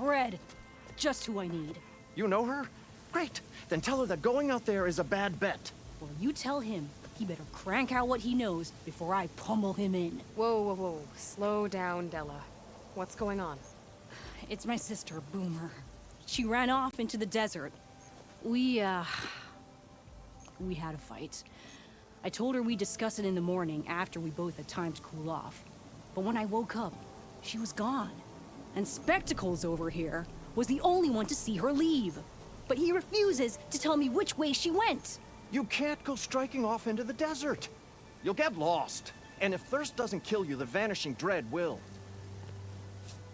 Red. Just who I need. You know her? Great. Then tell her that going out there is a bad bet. Well, you tell him he better crank out what he knows before I pummel him in. Whoa, whoa, whoa. Slow down, Della. What's going on? It's my sister, Boomer. She ran off into the desert. We had a fight. I told her we'd discuss it in the morning after we both had time to cool off. But when I woke up, she was gone. And Spectacles over here was the only one to see her leave. But he refuses to tell me which way she went. You can't go striking off into the desert. You'll get lost. And if thirst doesn't kill you, the vanishing dread will.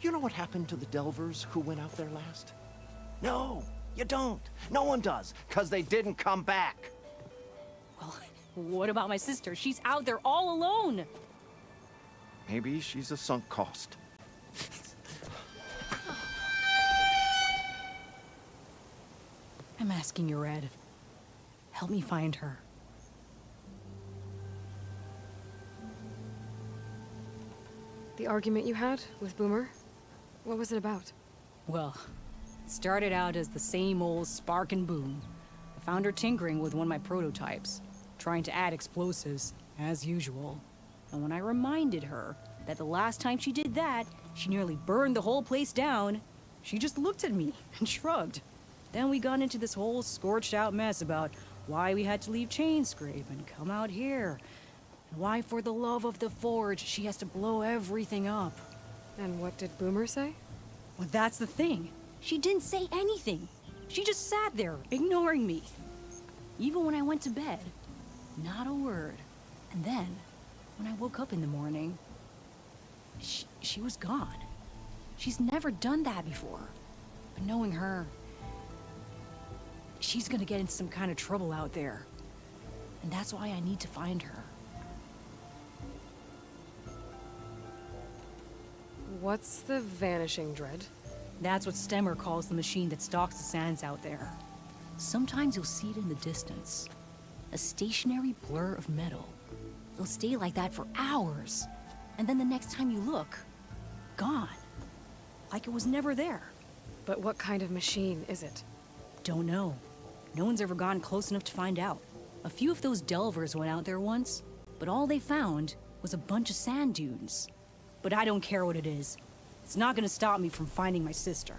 You know what happened to the Delvers who went out there last? No, you don't. No one does, because they didn't come back. Well, what about my sister? She's out there all alone. Maybe she's a sunk cost. I'm asking you, Red. Help me find her. The argument you had with Boomer? What was it about? Well, it started out as the same old spark and boom. I found her tinkering with one of my prototypes, trying to add explosives, as usual. And when I reminded her that the last time she did that, she nearly burned the whole place down, she just looked at me and shrugged. Then we got into this whole scorched out mess about why we had to leave Chainscrape and come out here. And why, for the love of the Forge, she has to blow everything up. And what did Boomer say? Well, that's the thing. She didn't say anything. She just sat there, ignoring me. Even when I went to bed, not a word. And then, when I woke up in the morning, she was gone. She's never done that before. But knowing her, she's gonna get into some kind of trouble out there. And that's why I need to find her. What's the Vanishing Dread? That's what Stemmer calls the machine that stalks the sands out there. Sometimes you'll see it in the distance. A stationary blur of metal. It'll stay like that for hours. And then the next time you look, gone. Like it was never there. But what kind of machine is it? Don't know. No one's ever gotten close enough to find out. A few of those delvers went out there once, but all they found was a bunch of sand dunes. But I don't care what it is. It's not gonna stop me from finding my sister.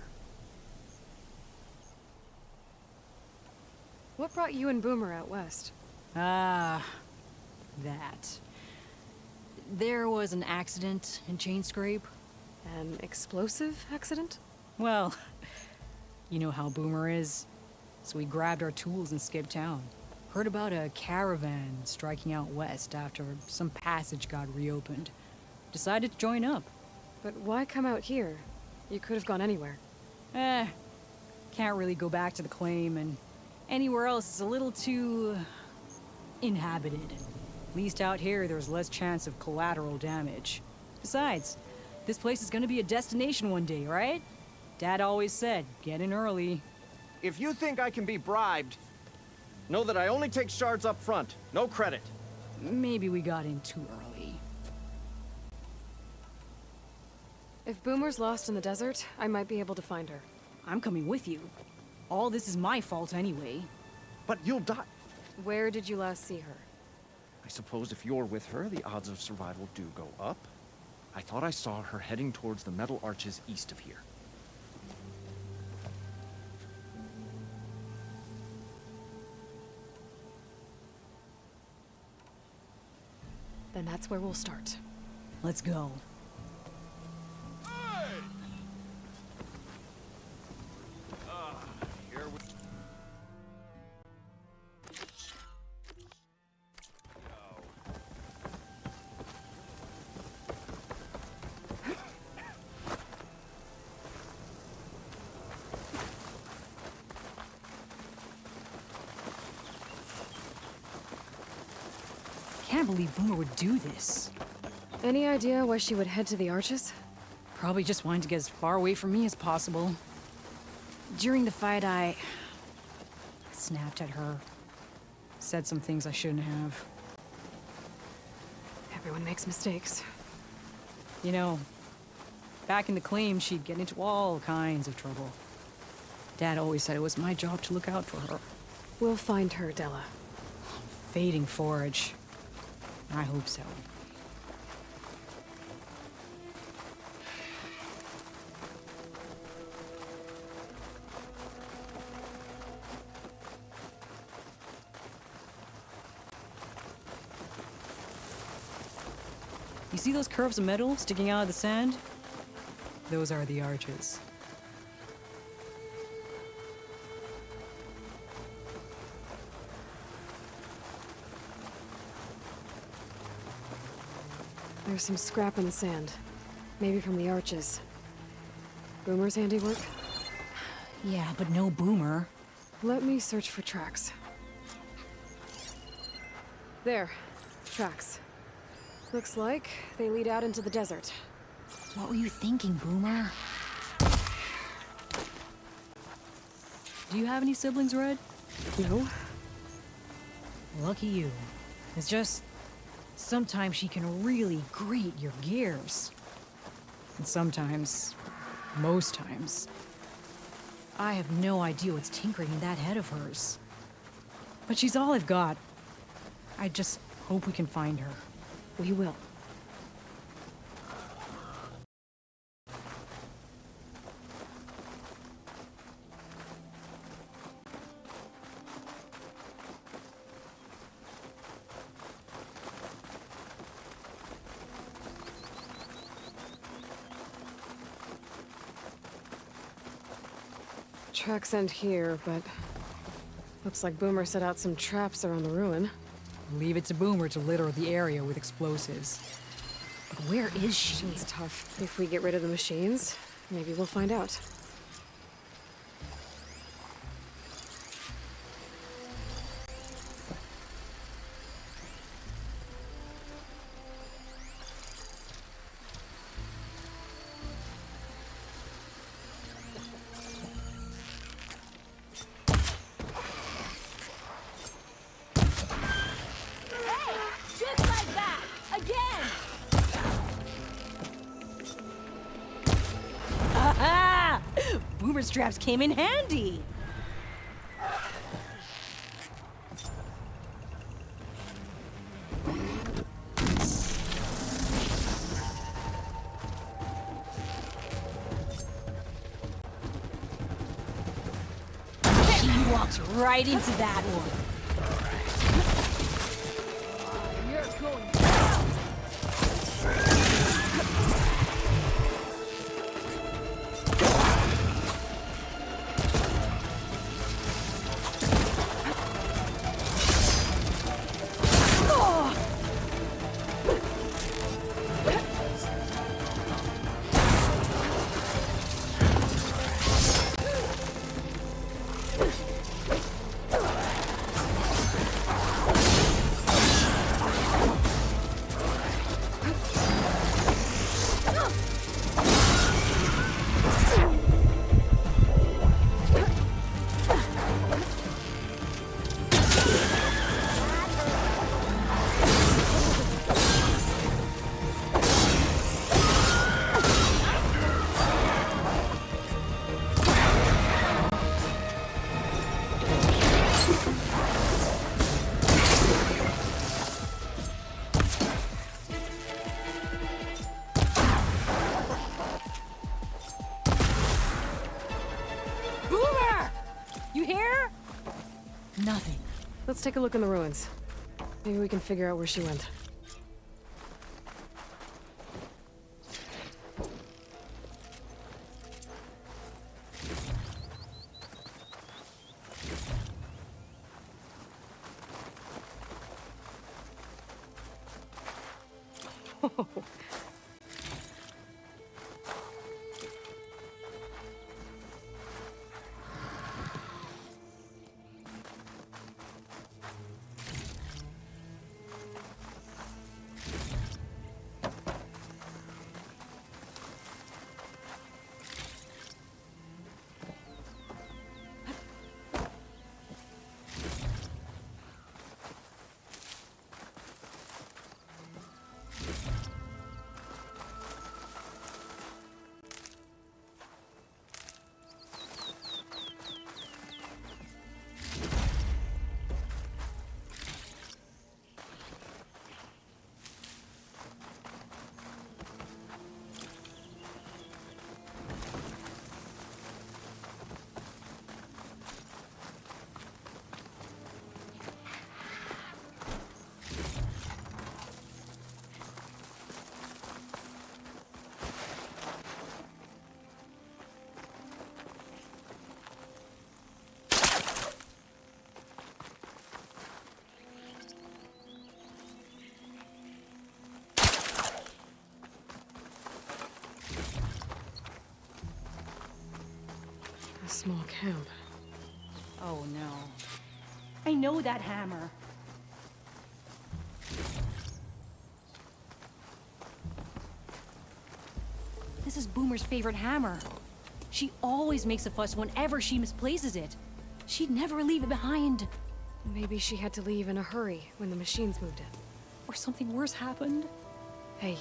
What brought you and Boomer out west? That. There was an accident in Chainscrape. An explosive accident? Well, you know how Boomer is. So we grabbed our tools and skipped town. Heard about a caravan striking out west after some passage got reopened. Decided to join up. But why come out here? You could have gone anywhere. Can't really go back to the claim, and anywhere else is a little too inhabited. At least out here, there's less chance of collateral damage. Besides, this place is gonna be a destination one day, right? Dad always said, get in early. If you think I can be bribed, know that I only take shards up front, no credit. Maybe we got in too early. If Boomer's lost in the desert, I might be able to find her. I'm coming with you. All this is my fault anyway. But you'll die. Where did you last see her? I suppose if you're with her, the odds of survival do go up. I thought I saw her heading towards the metal arches east of here. Then that's where we'll start. Let's go. Can't believe Boomer would do this. Any idea why she would head to the arches? Probably just wanted to get as far away from me as possible. During the fight, I snapped at her. Said some things I shouldn't have. Everyone makes mistakes. You know, Back in the claim, she'd get into all kinds of trouble. Dad always said it was my job to look out for her. We'll find her, Della. Fading forage. I hope so. You see those curves of metal sticking out of the sand? Those are the arches. There's some scrap in the sand. Maybe from the arches. Boomer's handiwork? Yeah, but no Boomer. Let me search for tracks. There. Tracks. Looks like they lead out into the desert. What were you thinking, Boomer? Do you have any siblings, Red? No? Lucky you. It's just... sometimes she can really grate your gears. And sometimes... most times... I have no idea what's tinkering in that head of hers. But she's all I've got. I just hope we can find her. We will. Tracks end here, but looks like Boomer set out some traps around the ruin. Leave it to Boomer to litter the area with explosives. But where is she? It's tough. If we get rid of the machines, maybe we'll find out. Boomer straps came in handy. He walks right into that one. You're going down. Nothing. Let's take a look in the ruins. Maybe we can figure out where she went. small camp. Oh no. I know that hammer. This is Boomer's favorite hammer. She always makes a fuss whenever she misplaces it. She'd never leave it behind. Maybe she had to leave in a hurry when the machines moved in. Or something worse happened. Hey,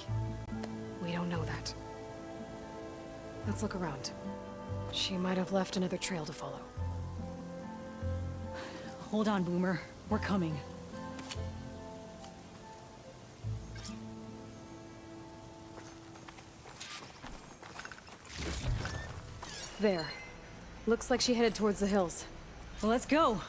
we don't know that. Let's look around. She might have left another trail to follow. Hold on, Boomer. We're coming. There. Looks like she headed towards the hills. Well, let's go.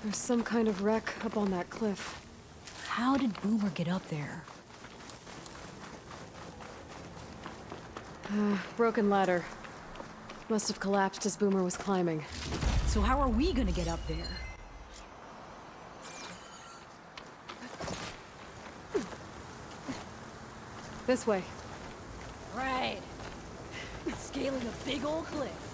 There's some kind of wreck up on that cliff. How did Boomer get up there? Broken ladder. Must have collapsed as Boomer was climbing. So how are we gonna get up there? This way. Right. Scaling a big old cliff.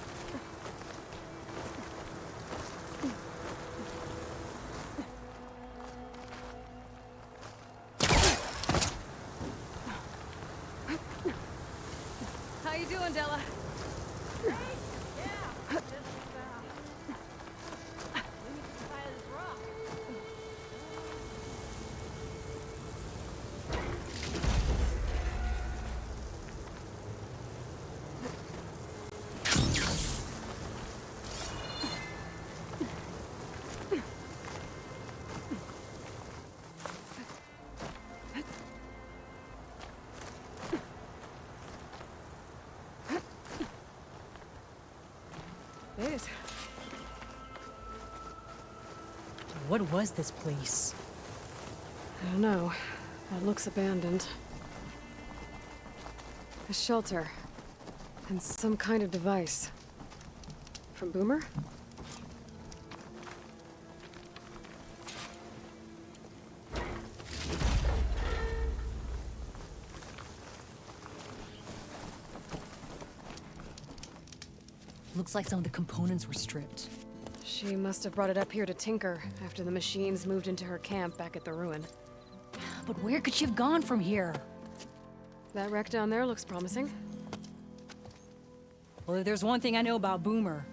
How you doing, Della? It is. What was this place? I don't know. It looks abandoned. A shelter. And some kind of device. From Boomer? Looks like some of the components were stripped. She must have brought it up here to tinker after the machines moved into her camp back at the ruin. But where could she have gone from here? That wreck down there looks promising. Well, if there's one thing I know about Boomer,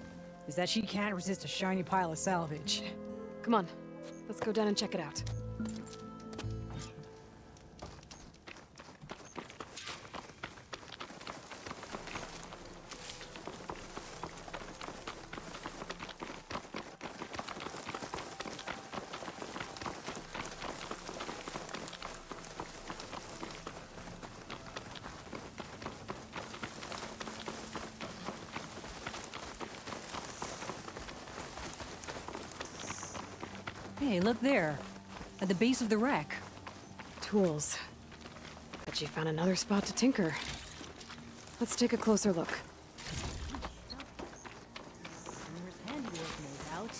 is that she can't resist a shiny pile of salvage. Come on, let's go down and check it out. Hey, look there. At the base of the wreck. Tools. But she found another spot to tinker. Let's take a closer look. Boomer's handiwork, no doubt.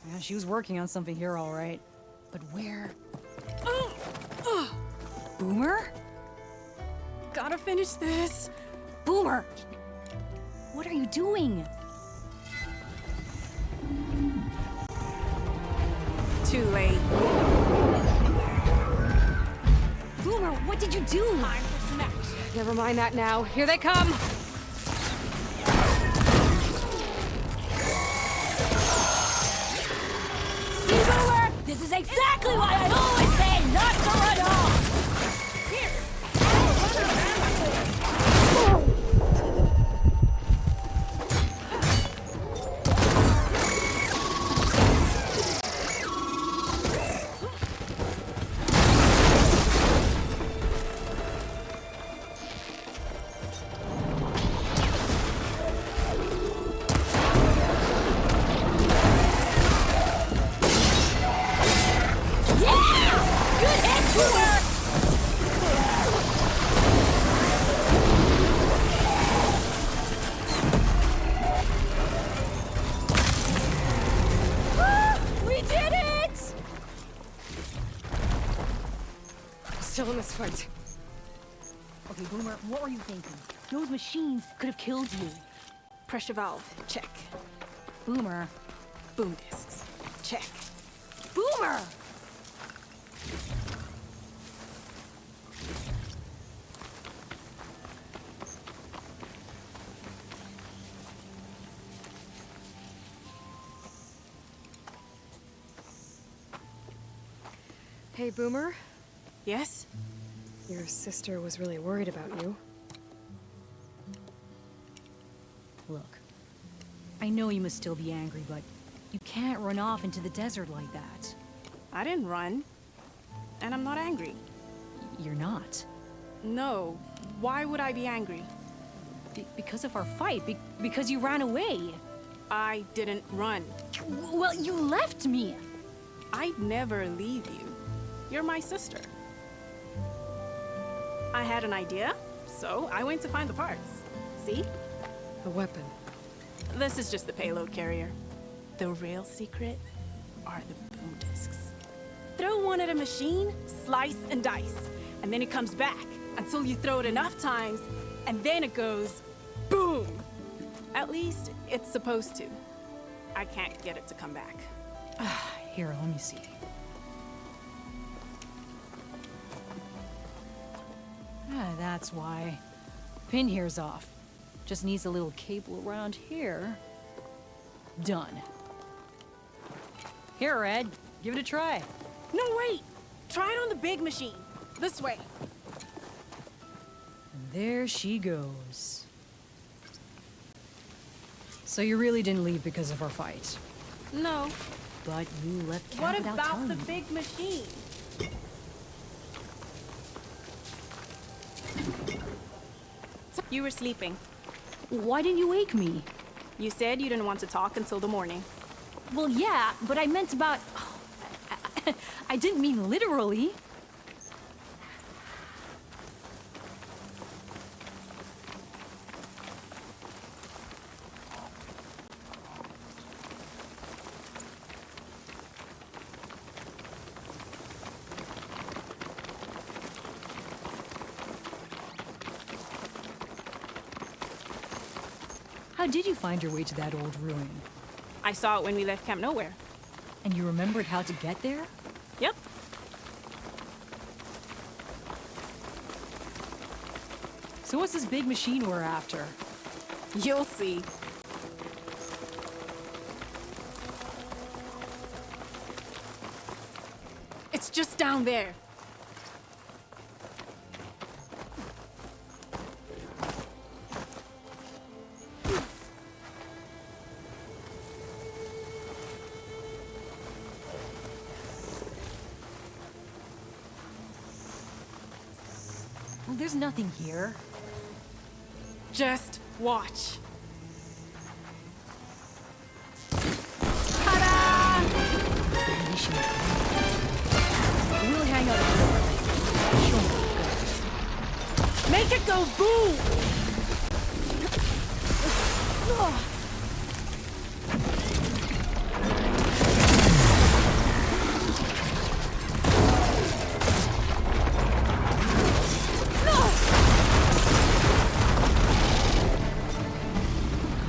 Yeah, she was working on something here, all right. But where? Boomer? Gotta finish this! Boomer! What are you doing? Too late. Boomer, what did you do? Time for some action. Never mind that now. Here they come! See, Boomer? This is exactly why I always say not to run off! fight. Okay, Boomer, what were you thinking? Those machines could have killed you. Pressure valve, check. Boomer. Boom discs, check. Boomer! Hey, Boomer. Yes? Your sister was really worried about you. Look, I know you must still be angry, but you can't run off into the desert like that. I didn't run. And I'm not angry. You're not. No. Why would I be angry? Because of our fight. Because you ran away. I didn't run. Well, you left me. I'd never leave you. You're my sister. I had an idea, so I went to find the parts. See? A weapon. This is just the payload carrier. The real secret are the boom discs. Throw one at a machine, slice and dice, and then it comes back until you throw it enough times, and then it goes boom. At least it's supposed to. I can't get it to come back. Here, let me see. That's why. Pin here's off. Just needs a little cable around here. Done. Here, Red. Give it a try. No, wait! Try it on the big machine. This way. And there she goes. So you really didn't leave because of our fight? No. But you left camp What without about telling the me. big machine? You were sleeping. Why didn't you wake me? You said you didn't want to talk until the morning. Well, yeah, but I meant about... I didn't mean literally. How did you find your way to that old ruin? I saw it when we left Camp Nowhere. And you remembered how to get there? Yep. So what's this big machine we're after? You'll see. It's just down there. Well, there's nothing here. Just watch. Maybe she would come. We'll hang out at the door. Show me what Make it go boom!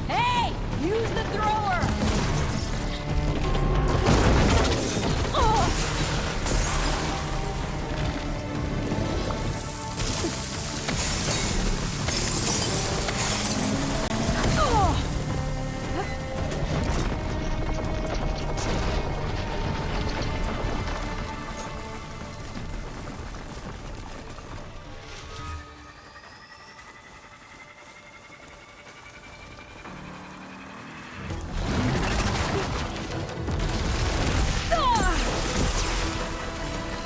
Hey! Use the thrower!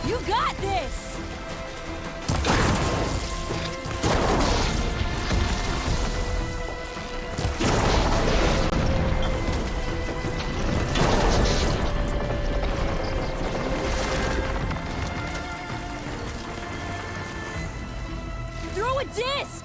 You got this! Throw a disc!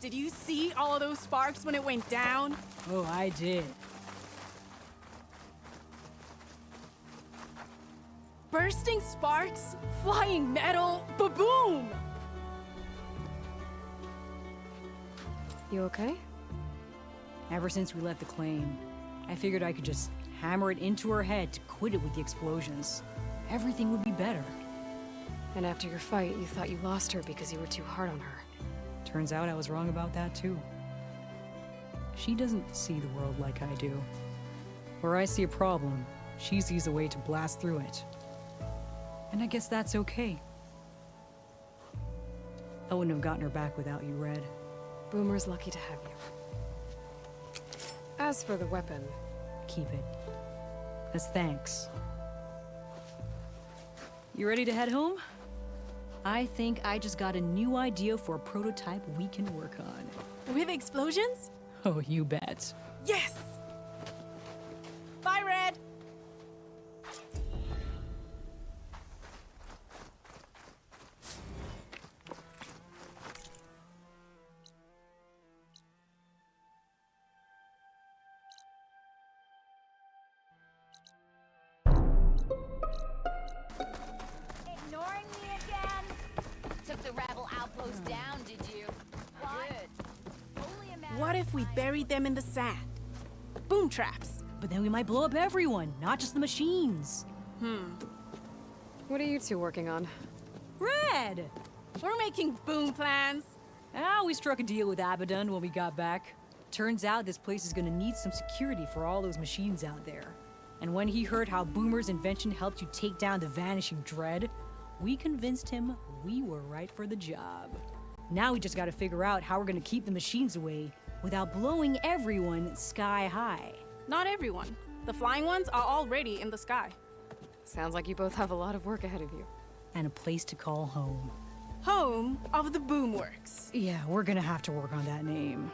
Did you see all of those sparks when it went down? Oh, I did. Bursting sparks, flying metal, ba-boom! You okay? Ever since we left the claim, I figured I could just hammer it into her head to quit it with the explosions. Everything would be better. And after your fight, you thought you lost her because you were too hard on her. Turns out I was wrong about that too. She doesn't see the world like I do. Where I see a problem, she sees a way to blast through it. And I guess that's okay. I wouldn't have gotten her back without you, Red. Boomer's lucky to have you. As for the weapon... Keep it. As thanks. You ready to head home? I think I just got a new idea for a prototype we can work on. With explosions? Oh, you bet. Yes! Bye, Red! Ignoring me again? Took the rebel outpost down, did you? Good. Only a matter What if we buried them in the sand? Boom traps. But then we might blow up everyone, not just the machines. What are you two working on? Red! We're making boom plans. We struck a deal with Abaddon when we got back. Turns out this place is gonna need some security for all those machines out there. And when he heard how Boomer's invention helped you take down the Vanishing Dread, we convinced him we were right for the job. Now we just gotta figure out how we're gonna keep the machines away without blowing everyone sky high. Not everyone. The flying ones are already in the sky. Sounds like you both have a lot of work ahead of you. And a place to call home. Home of the Boomworks. Yeah, we're gonna have to work on that name.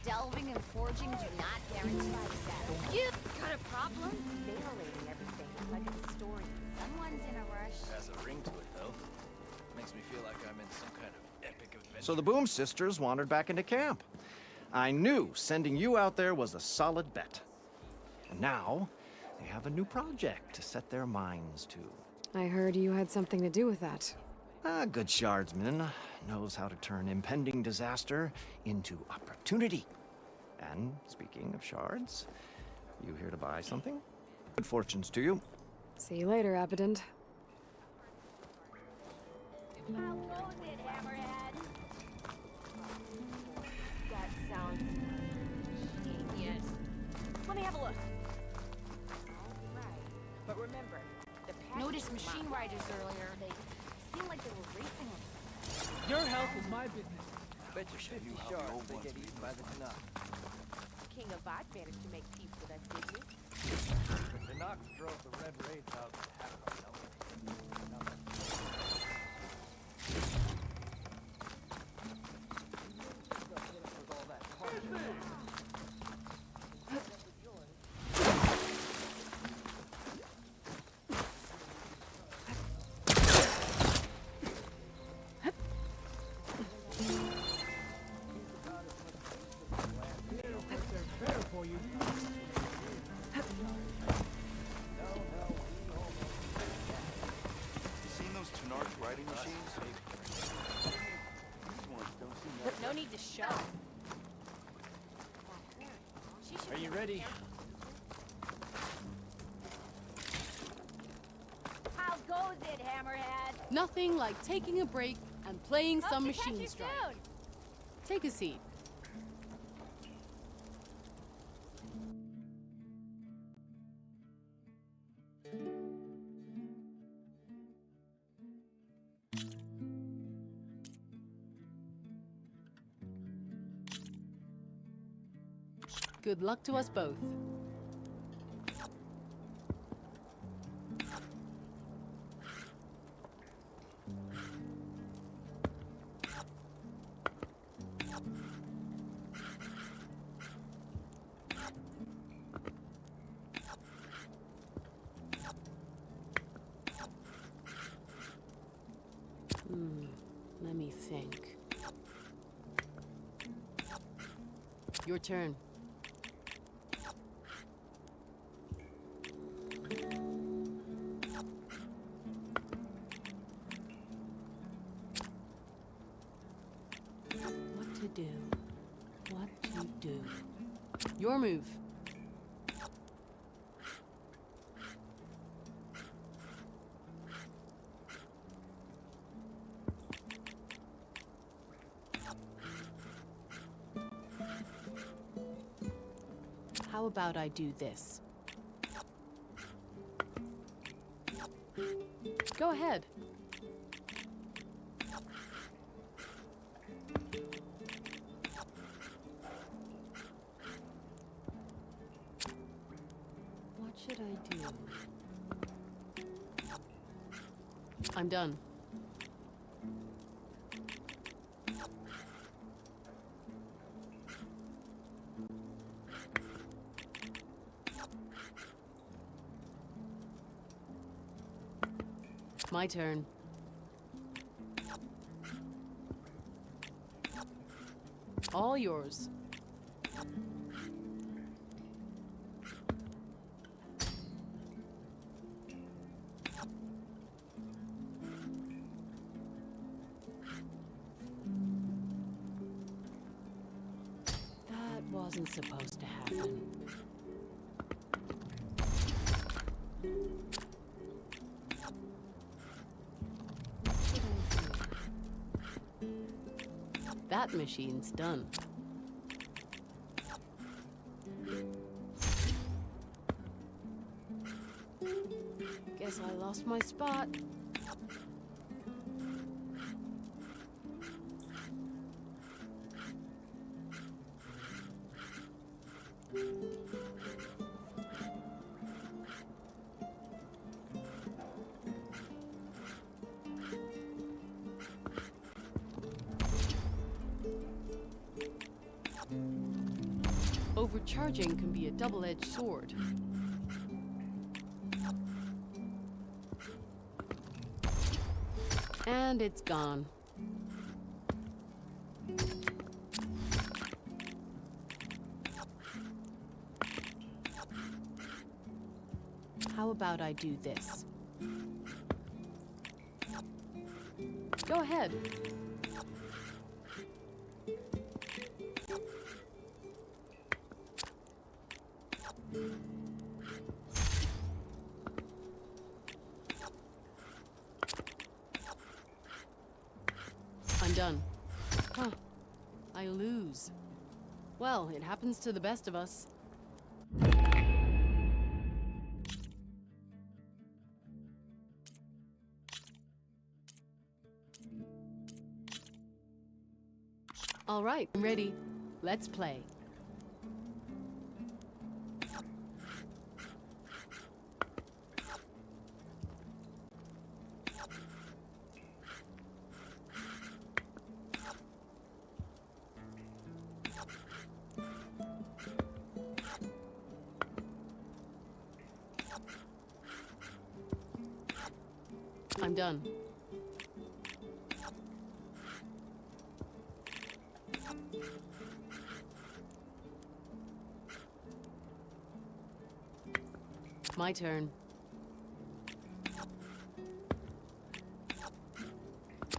delving and forging do not guarantee success. You got a problem? Narrating everything like a story. Someone's in a rush. Has a ring to it, though. Makes me feel like I'm in some kind of epic adventure. So the Boom Sisters wandered back into camp. I knew sending you out there was a solid bet. And now, they have a new project to set their minds to. I heard you had something to do with that. A good shardsman knows how to turn impending disaster into opportunity. And speaking of shards, you here to buy something? Good fortunes to you. See you later, Abaddon. How goes it, Hammerhead? That sounds genius. Let me have a look. Right. But remember, the noticed machine riders earlier. They seemed like they were racing them. Your help is my business. Bet you 50 shards they get eaten by the Canuck. King of Bot managed to make peace with us, didn't you? The Canuck drove the Red Raids out to have No need to show. Are you ready? How goes it, Hammerhead? Nothing like taking a break and playing some Hope to catch machine you strike. soon. Take a seat. Good luck to us both. think. Your turn. What to do? What to do? Your move. How about I do this? Go ahead. What should I do? I'm done. My turn. All yours. That wasn't supposed to happen. That machine's done. Guess I lost my spot. Overcharging can be a double-edged sword. And it's gone. How about I do this? Go ahead. I'm done. Huh. I lose. Well, it happens to the best of us. All right, I'm ready. Let's play. I'm done. My turn.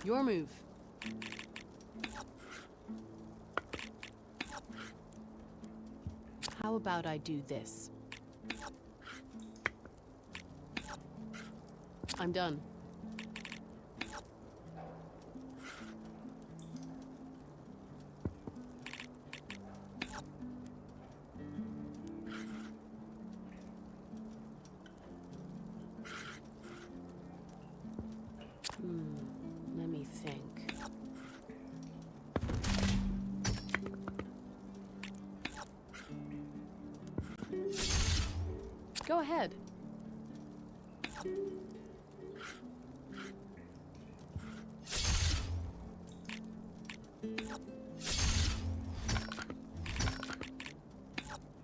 Your move. How about I do this? I'm done. Let me think. Go ahead.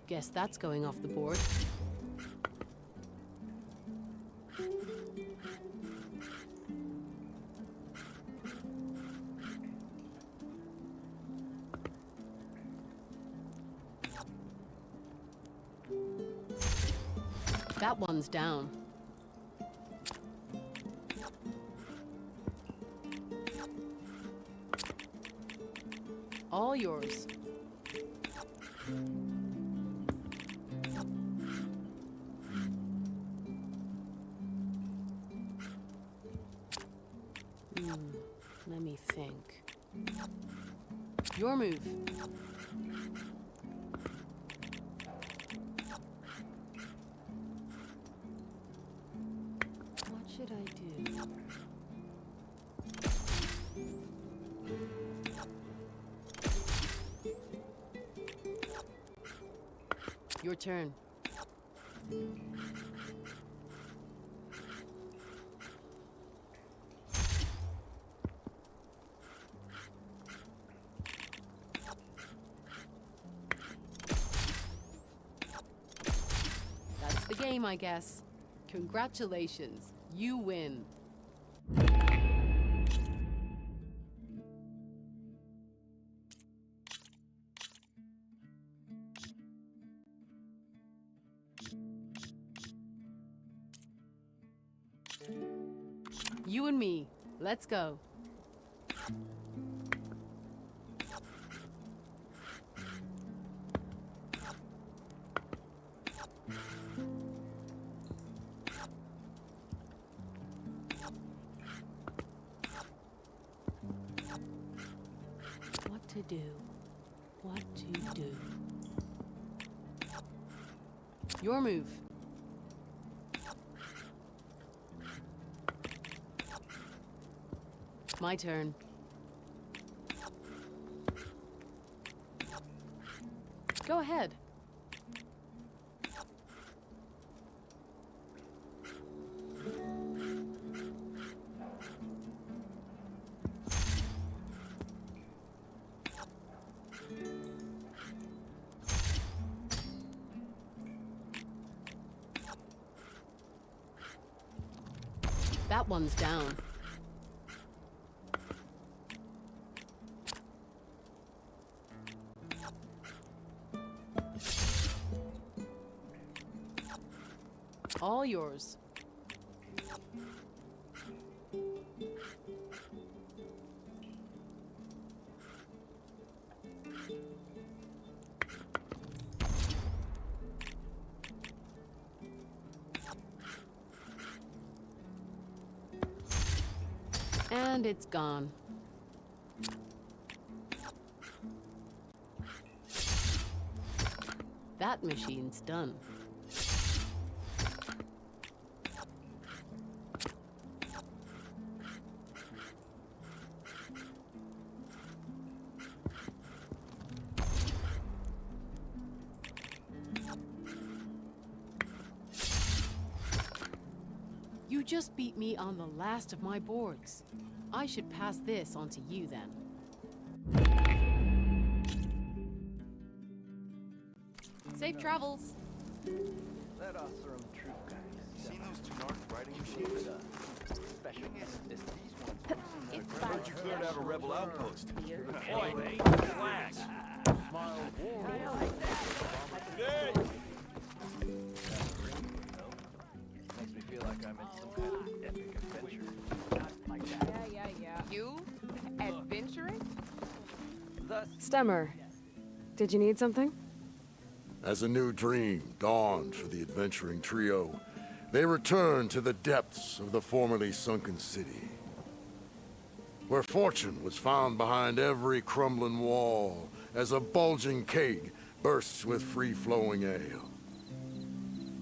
Guess that's going off the board. That one's down. All yours. Let me think. Your move. What should I do? Your turn. That's the game, I guess. Congratulations, you win. You and me, let's go. What to do? What to do? Your move. My turn. Go ahead. That one's down. All yours. And it's gone. That machine's done. You just beat me on the last of my boards. I should pass this on to you then. Safe travels. That are some true guys. Seen those two narcs riding machines? Special is these ones. Heard you cleared out a rebel outpost. Anyway, relax. Smile warm. Hey! Makes me feel like I'm in some kind of epic adventure. Yeah. You? Adventuring? Thus, Stemmer, did you need something? As a new dream dawned for the adventuring trio, they returned to the depths of the formerly sunken city, where fortune was found behind every crumbling wall as a bulging keg bursts with free-flowing ale.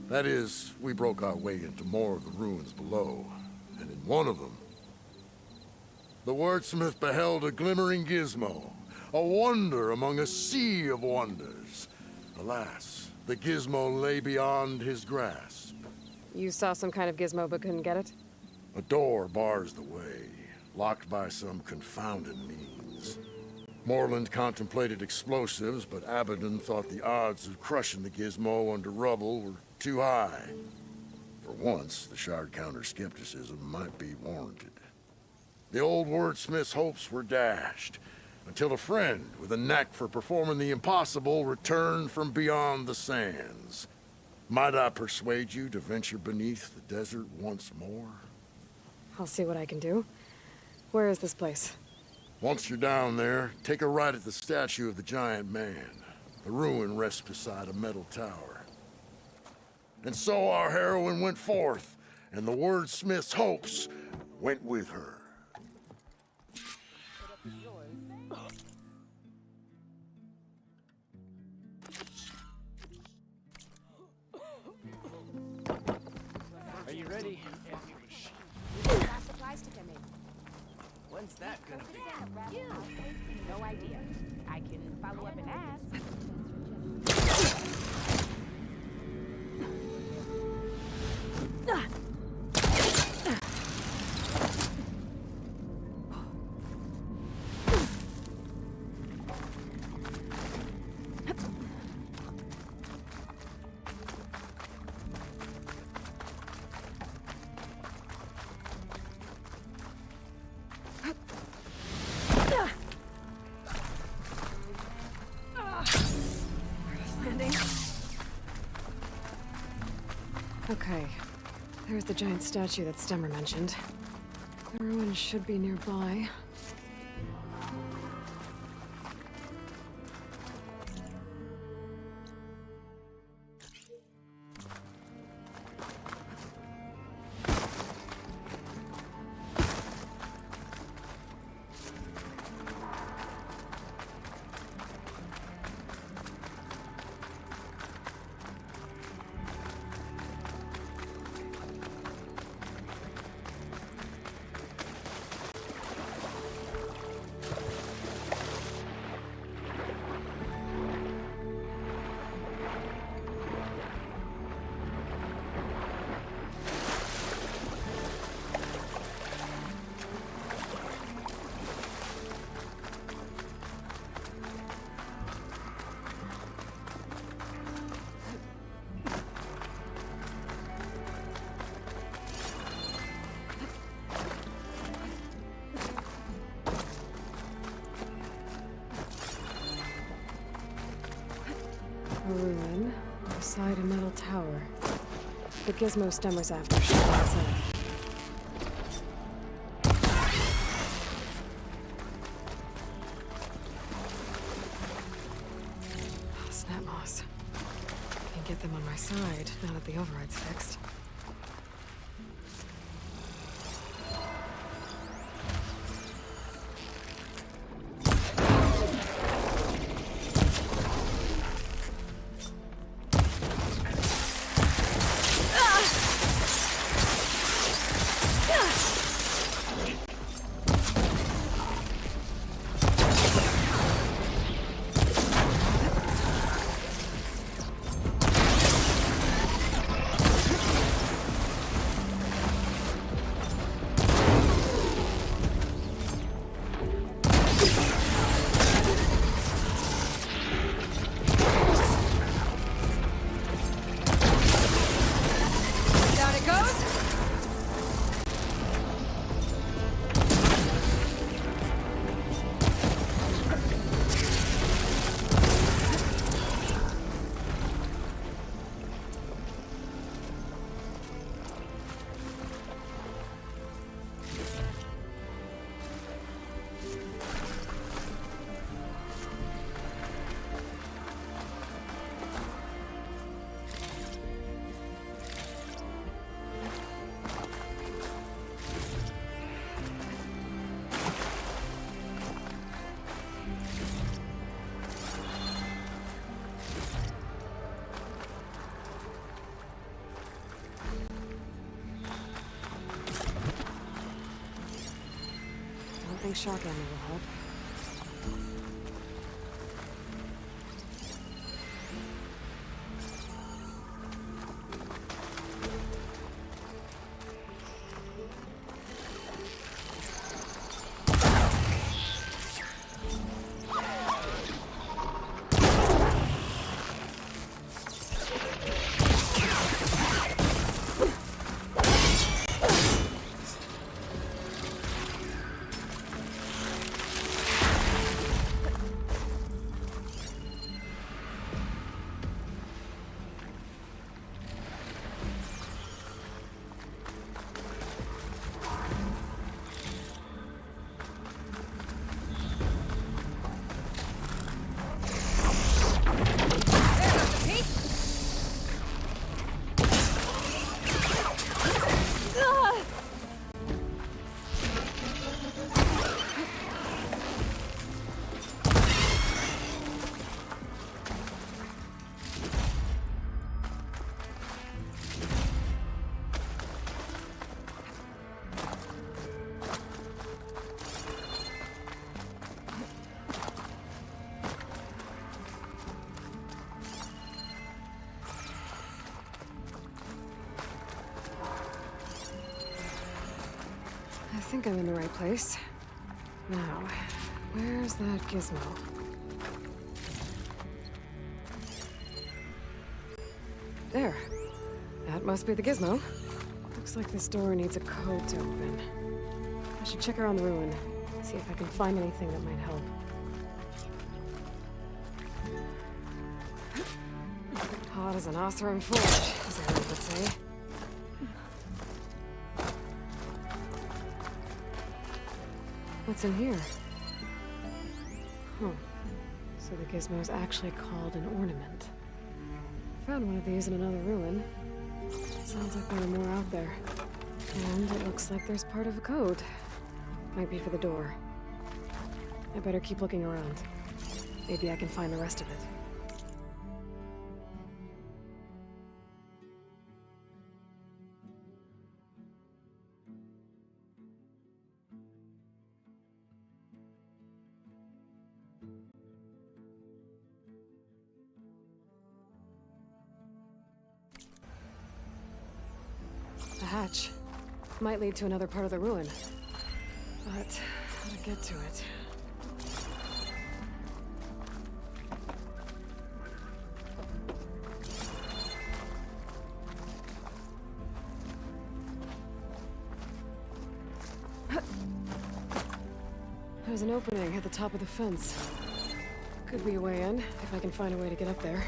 That is, we broke our way into more of the ruins below, and in one of them, the wordsmith beheld a glimmering gizmo, a wonder among a sea of wonders. Alas, the gizmo lay beyond his grasp. You saw some kind of gizmo but couldn't get it? A door bars the way, locked by some confounded means. Moreland contemplated explosives, but Abaddon thought the odds of crushing the gizmo under rubble were too high. For once, the Shard counter's skepticism might be warranted. The old wordsmith's hopes were dashed, until a friend with a knack for performing the impossible returned from beyond the sands. Might I persuade you to venture beneath the desert once more? I'll see what I can do. Where is this place? Once you're down there, take a right at the statue of the giant man. The ruin rests beside a metal tower. And so our heroine went forth, and the wordsmith's hopes went with her. Are you ready? Supplies to come in. When's that gonna be? You? No idea. I can follow up and ask. Okay. There's the giant statue that Stemmer mentioned. The ruins should be nearby. A ruin beside a metal tower. The gizmo Stemmer's after should be inside. Snap moss. Can get them on my side now that the override's fixed. I think shock ammo will help. think I'm in the right place. Now, where's that gizmo? There. That must be the gizmo. Looks like this door needs a code to open. I should check around the ruin, see if I can find anything that might help. Hot as an Oseram forge, as everyone would say. What's in here? Huh. So the gizmo is actually called an ornament. Found one of these in another ruin. Sounds like there are more out there. And it looks like there's part of a code. Might be for the door. I better keep looking around. Maybe I can find the rest of it. A hatch. Might lead to another part of the ruin. But how to get to it? There's an opening at the top of the fence. Could be a way in, if I can find a way to get up there.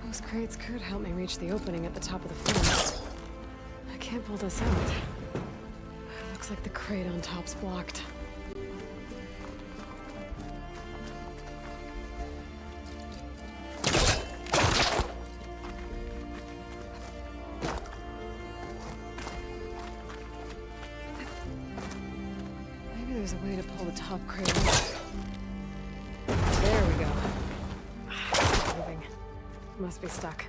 Those crates could help me reach the opening at the top of the fence. I can't pull this out. Looks like the crate on top's blocked. Maybe there's a way to pull the top crate out. There we go. Moving. Must be stuck.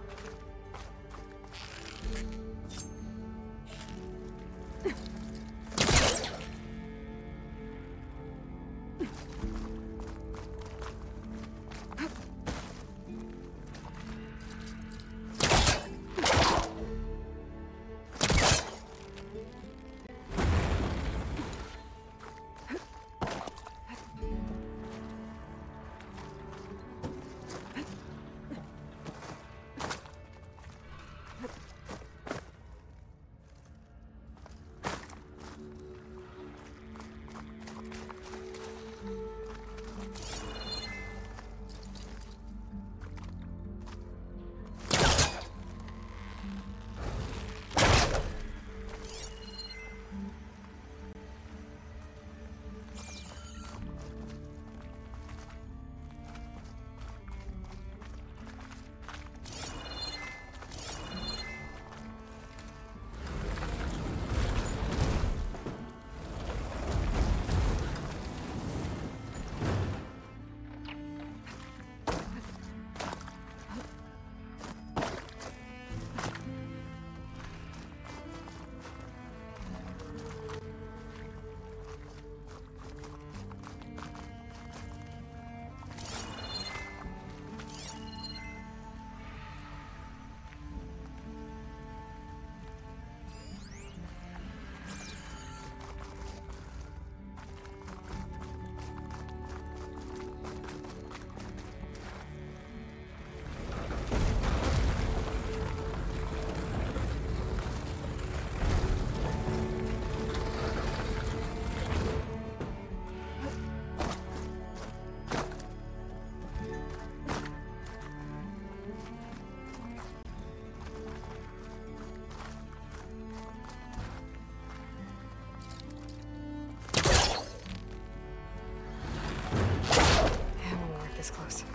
Close.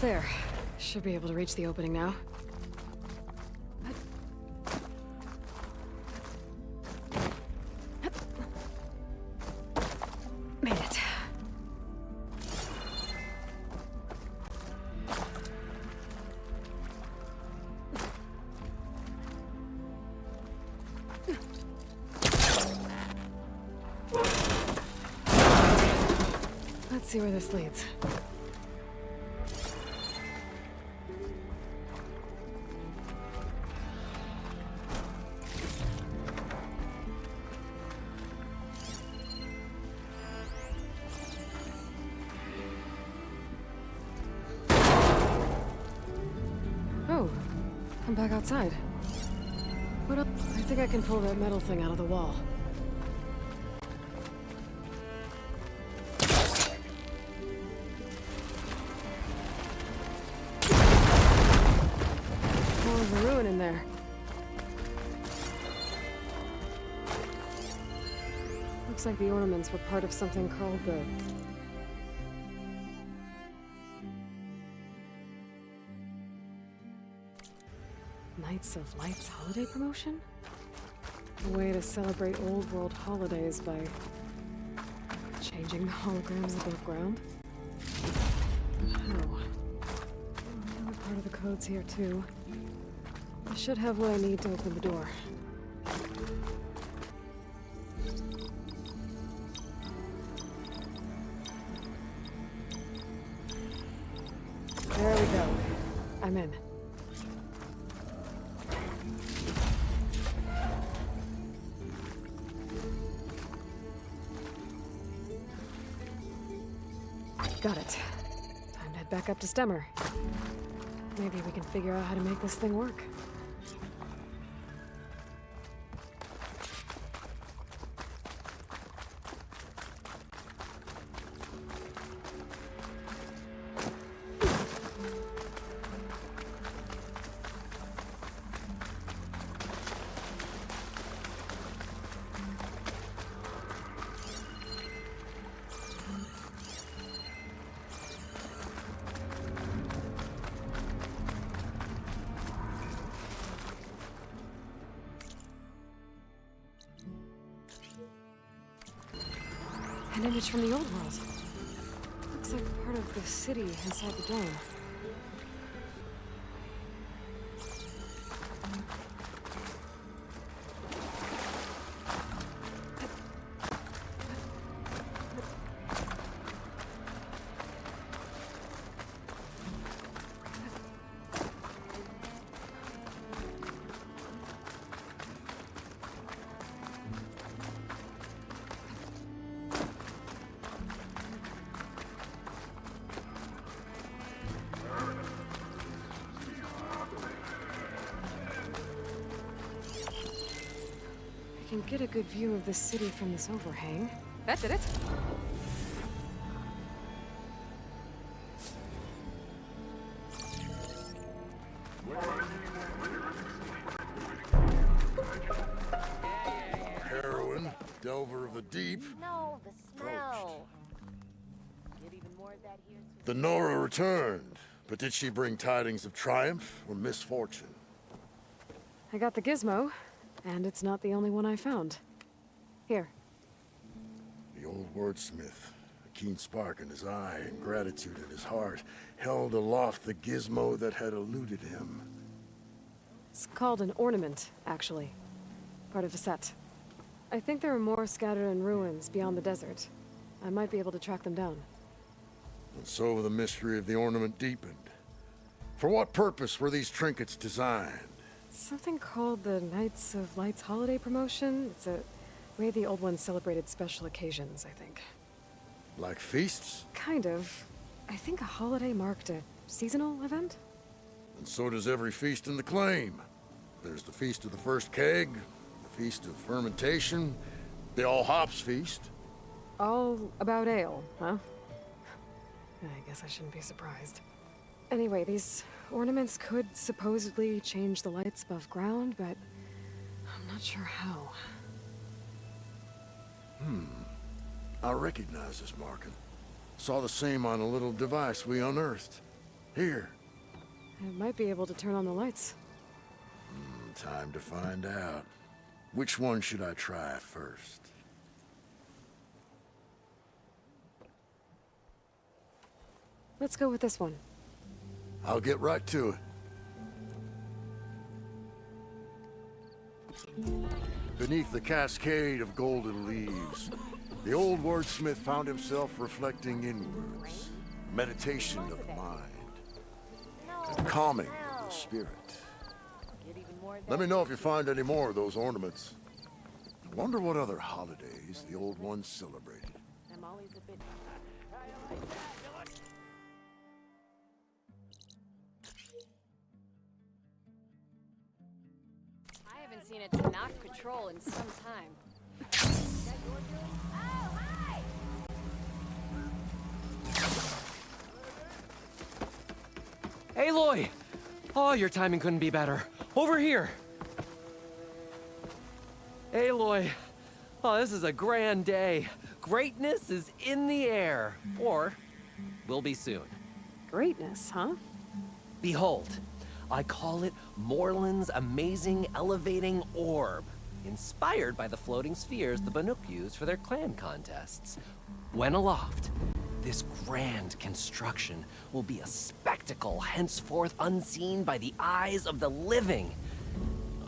There. Should be able to reach the opening now. Made it. Let's see where this leads. Oh, I'm back outside. What else? I think I can pull that metal thing out of the wall. More of a ruin in there. Looks like the ornaments were part of something called the... Knights of Lights holiday promotion? A way to celebrate old world holidays by changing the holograms above ground? Oh. Another part of the code's here too. I should have what I need to open the door. There we go. I'm in. Got it. Time to head back up to Stemmer. Maybe we can figure out how to make this thing work. An image from the old world. Looks like part of the city inside the dome. I can get a good view of the city from this overhang. That did it. Heroine, delver of the deep. No, the smell. Get even more of that here too. The Nora returned, but did she bring tidings of triumph or misfortune? I got the gizmo, and it's not the only one I found. Here. The old wordsmith, a keen spark in his eye and gratitude in his heart, held aloft the gizmo that had eluded him. It's called an ornament, actually. Part of a set. I think there are more scattered in ruins beyond the desert. I might be able to track them down. And so the mystery of the ornament deepened. For what purpose were these trinkets designed? Something called the Knights of Lights holiday promotion. It's a way the old ones celebrated special occasions, I think. Like feasts? Kind of. I think a holiday marked a seasonal event? And so does every feast in the claim. There's the Feast of the First Keg, the Feast of Fermentation, the All Hops Feast. All about ale, huh? I guess I shouldn't be surprised. Anyway, these ornaments could supposedly change the lights above ground, but I'm not sure how. I recognize this marking. Saw the same on a little device we unearthed. Here. I might be able to turn on the lights. Time to find out. Which one should I try first? Let's go with this one. I'll get right to it. Beneath the cascade of golden leaves, the old wordsmith found himself reflecting inwards. Meditation of the mind. And calming of the spirit. Let me know if you find any more of those ornaments. Wonder what other holidays the old ones celebrated. I'm always a bit... I haven't seen a Tanakh patrol in some time. Is that your doing? Oh, hi! Aloy! Oh, your timing couldn't be better. Over here! Aloy! Oh, this is a grand day. Greatness is in the air. Or, will be soon. Greatness, huh? Behold, I call it Morland's amazing elevating orb, inspired by the floating spheres the Banuk use for their clan contests. When aloft, this grand construction will be a spectacle henceforth unseen by the eyes of the living.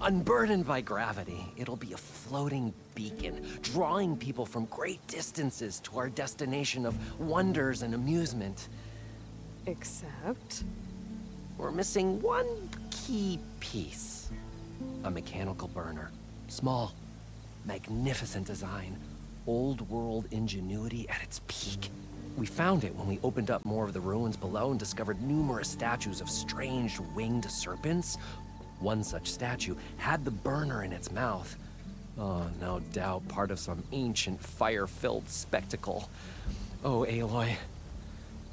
Unburdened by gravity, it'll be a floating beacon, drawing people from great distances to our destination of wonders and amusement. Except... We're missing one key piece. A mechanical burner. Small, magnificent design. Old world ingenuity at its peak. We found it when we opened up more of the ruins below and discovered numerous statues of strange winged serpents. One such statue had the burner in its mouth. Oh, no doubt part of some ancient fire-filled spectacle. Oh, Aloy.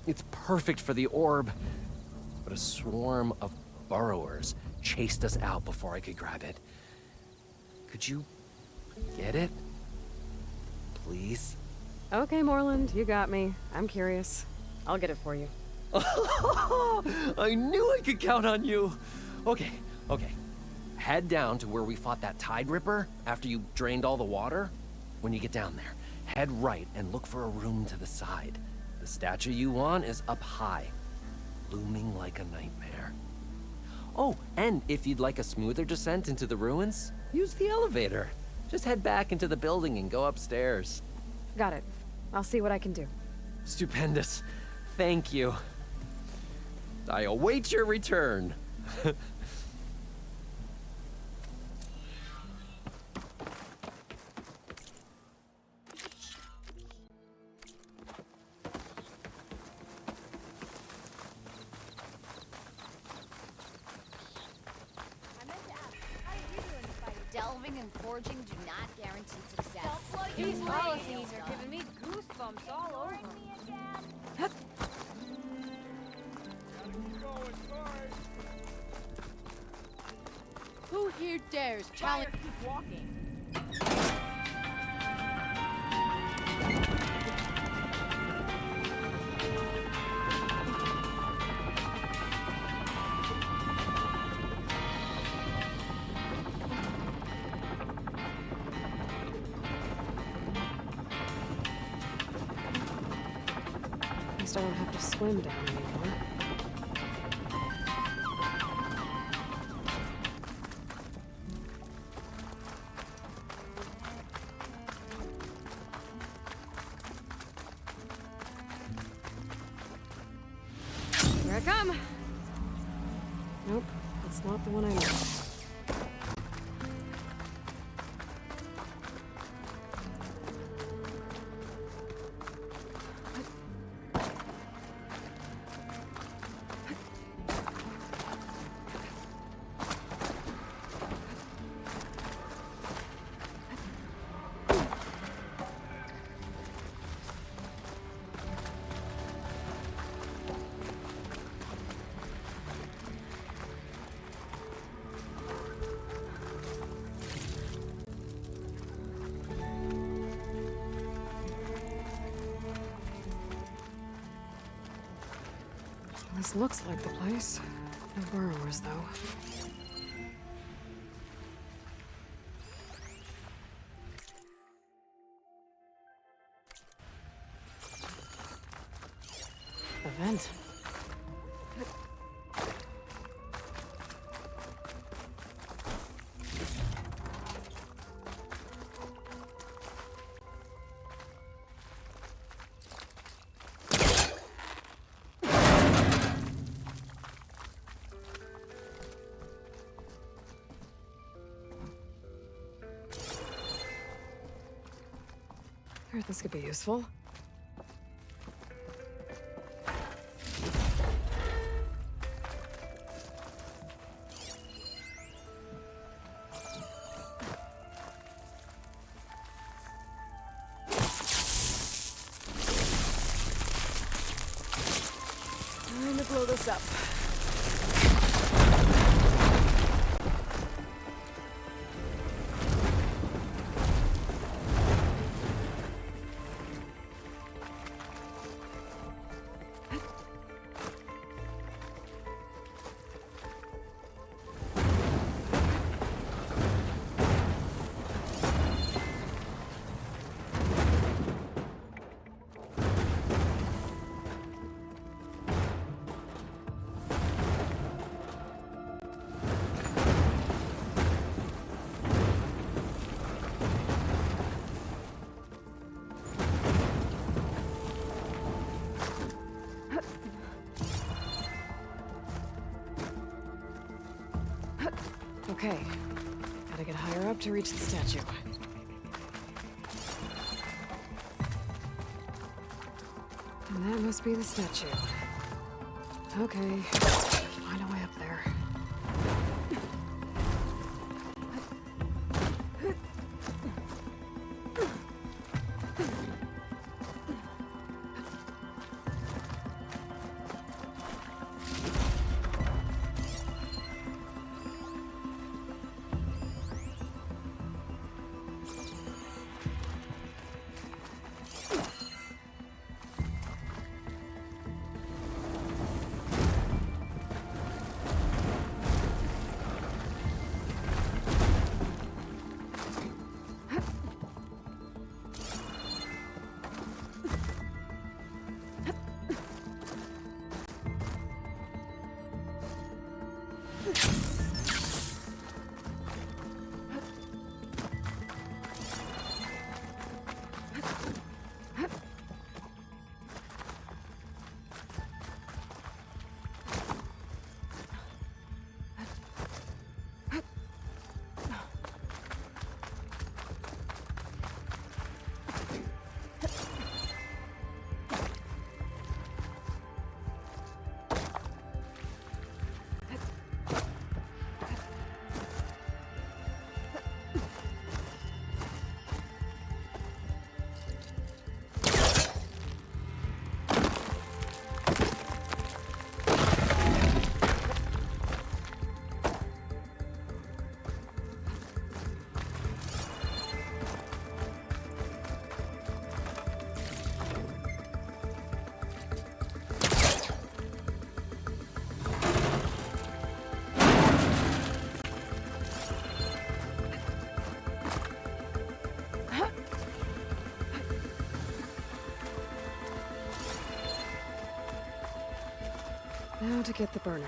It's perfect for the orb. But a swarm of burrowers chased us out before I could grab it. Could you get it? Please? Okay, Morland, you got me. I'm curious. I'll get it for you. I knew I could count on you. Okay. Head down to where we fought that Tide Ripper after you drained all the water. When you get down there, head right and look for a room to the side. The statue you want is up high, looming like a nightmare. Oh, and if you'd like a smoother descent into the ruins, use the elevator. Just head back into the building and go upstairs. Got it. I'll see what I can do. Stupendous. Thank you. I await your return. Delving and forging do not guarantee success. These policies are giving me goosebumps all over. Who here dares challenge? Keep walking. At least I won't have to swim down anymore. Here I come! Nope, that's not the one I know. This looks like the place. No burrowers, though. A vent. Heard this could be useful. Time to blow this up. Okay, gotta get higher up to reach the statue. And that must be the statue. Okay, find a way up there. Now to get the burner.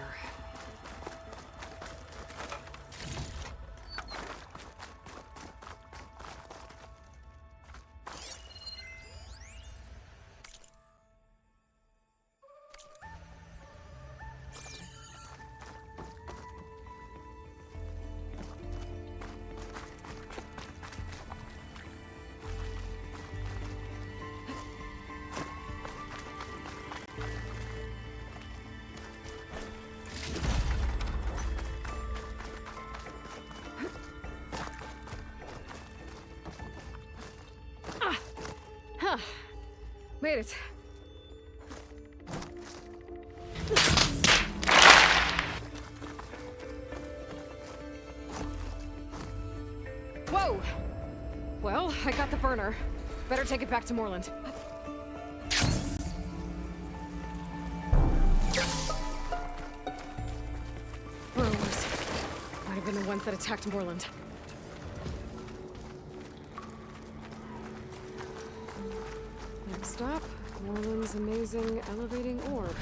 Made it. Whoa! Well, I got the burner. Better take it back to Moreland. than the ones that attacked Moreland. Next stop, Moreland's amazing elevating orb.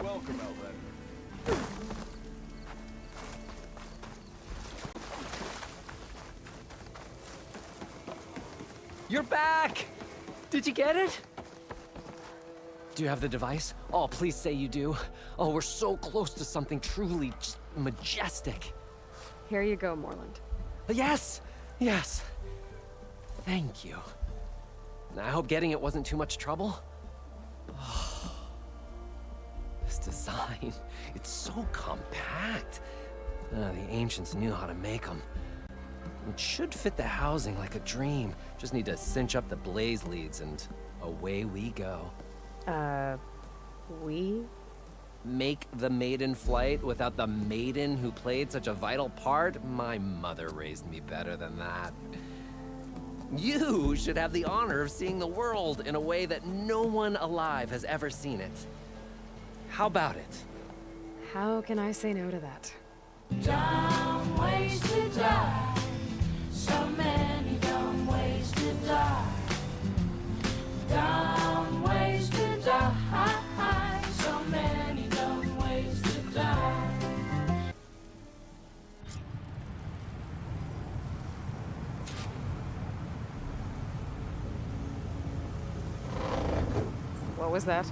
Welcome, Outlander. You're back! Did you get it? Do you have the device? Oh, please say you do. Oh, we're so close to something truly just majestic. Here you go, Moreland. Yes! Yes! Thank you. I hope getting it wasn't too much trouble. This design, it's so compact. The ancients knew how to make them. It should fit the housing like a dream. Just need to cinch up the blaze leads and away we go. We? Make the maiden flight without the maiden who played such a vital part? My mother raised me better than that. You should have the honor of seeing the world in a way that no one alive has ever seen it. How about it? How can I say no to that? Dumb ways to die. So many dumb ways to die. Dumb ways to die. So many dumb ways to die. What was that?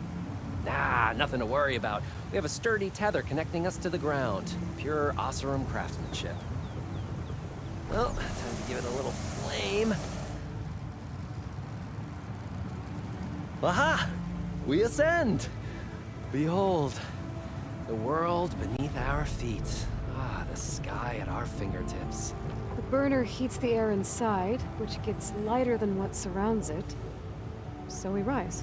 Nah, nothing to worry about. We have a sturdy tether connecting us to the ground. Pure Oseram craftsmanship. Well, time to give it a little flame. Aha! We ascend! Behold, the world beneath our feet. Ah, the sky at our fingertips. The burner heats the air inside, which gets lighter than what surrounds it. So we rise.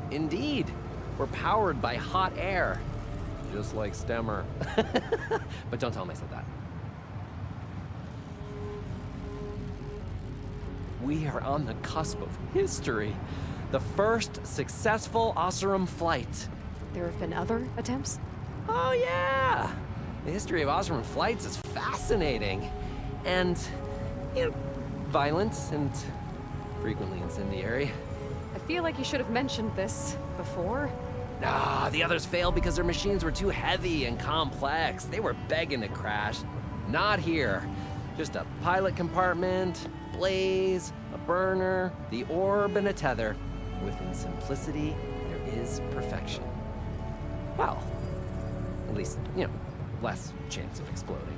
Indeed. We're powered by hot air. Just like Stemmer. But don't tell him I said that. We are on the cusp of history. The first successful Oseram flight. There have been other attempts? Oh yeah! The history of Oseram flights is fascinating. And, you know, violent and frequently incendiary. I feel like you should have mentioned this before. Nah, the others failed because their machines were too heavy and complex. They were begging to crash. Not here. Just a pilot compartment, blaze, a burner, the orb, and a tether. Within simplicity, there is perfection. Well, at least, you know, less chance of exploding.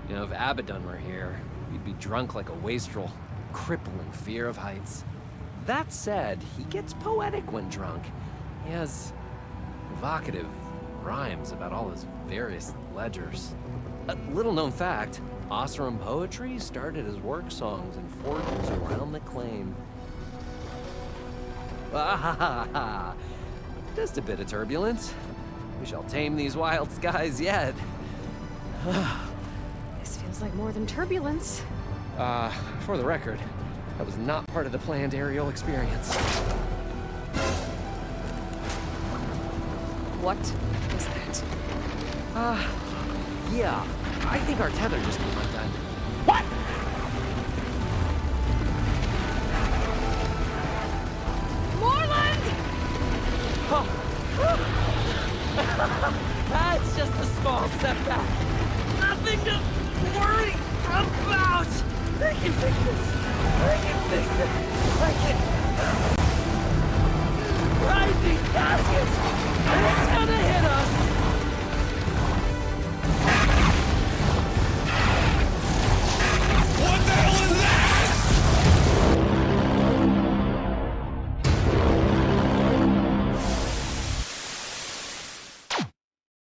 You know, if Abaddon were here, we'd be drunk like a wastrel, crippling fear of heights. That said, he gets poetic when drunk. He has evocative rhymes about all his various ledgers. A little-known fact, Oseram poetry started as work songs in forges around the claim. Ah, just a bit of turbulence. We shall tame these wild skies yet. This feels like more than turbulence. For the record, that was not part of the planned aerial experience. What is that? Yeah, I think our tether just came undone. What? Moreland! Oh. That's just a small setback. Nothing to worry about. They can fix this. They can fix this.